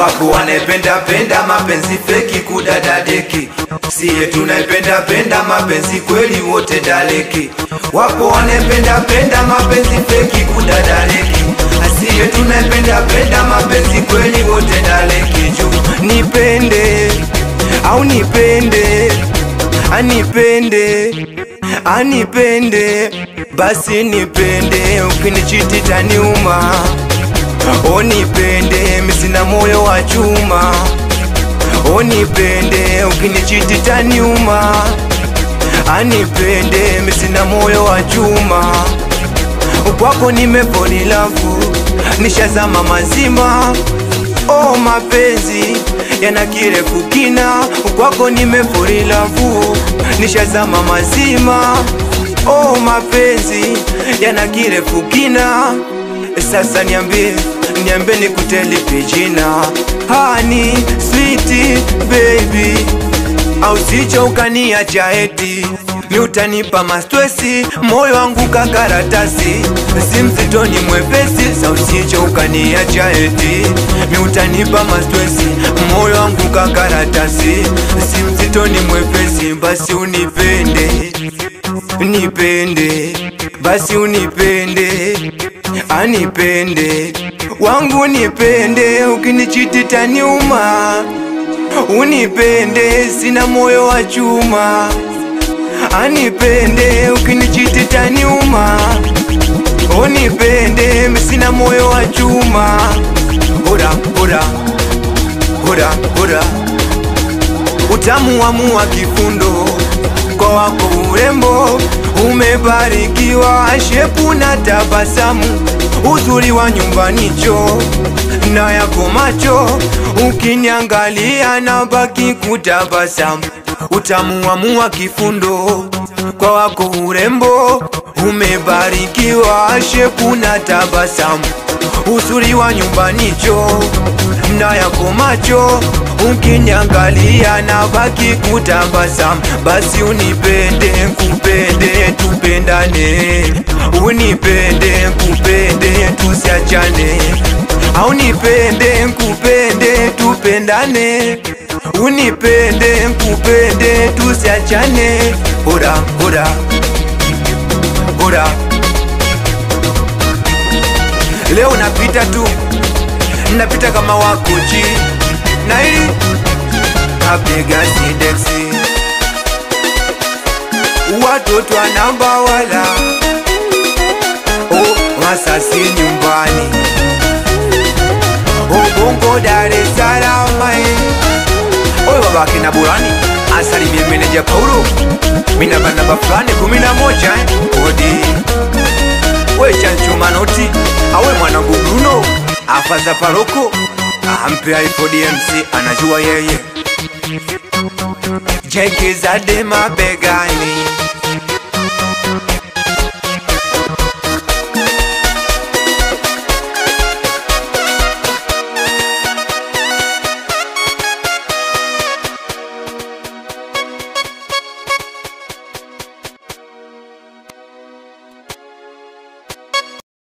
Wapo wanapenda mapenzi feki kudadadeki, siye tunapenda mapenzi kweli wote daleki. Wapo wanapenda mapenzi feki kudadadeki, siye tunapenda mapenzi kweli wote daleki. Juu nipende au nipende, anipende basi nipende, ukinichiti taniuma. Onipende misina moyo wa chuma, onipende ukinichiti taniuma. Anipende misina moyo wa chuma, kwako nimefall in love, nishazama mazima. Oh mapenzi yana kirefu kina, kwako nimefall in love, nishazama mazima. Oh mapenzi yana kirefu kina. Sasa niambie nikutelipe jina, honey sweet baby, au sicho ukaniacha eti mi utanipa mastresi, moyo wangu kakaratasi, si mzito ni mwepesi. Sa usicho ukaniacha eti mi utanipa mastresi, moyo wangu kakaratasi, si mzito ni mwepesi. Basi unipende, nipende, basi unipende, anipende wangu nipende, ukinichiti taniuma. Unipende sina moyo wa chuma, anipende ukinichiti taniuma. Unipende sina moyo wa chuma. Hura hura hura hura, utamu wa kifundo kwa wako urembo, umebarikiwa shepu na tabasamu, uzuri wa nyumbani cho na yako macho, ukiniangalia na baki kutabasamu. Utamu wa kifundo kwa wako urembo, umebarikiwa shepu na tabasamu, uzuri wa nyumbani cho na yako macho, ukiniangalia na baki kutabasamu. Basi unipende, kupende, tupendane, unipende, kupende, tusiachane. Au nipende, kupende, tupendane, unipende, kupende, tusiachane. Hura hura hura, leo napita tu, napita kama wakuchi na hili kapega sidexi, watoto anamba wala masasi nyumbani, Bongo Dar es Salaam. Oye babake na burani, asalimie meneja Paulo, mina bana baflane 11 odi. We chanchu manoti, awe mwanangu Bruno, afaza paroko, ampe iPhone MC, anajua yeye. Jeke za dema begani,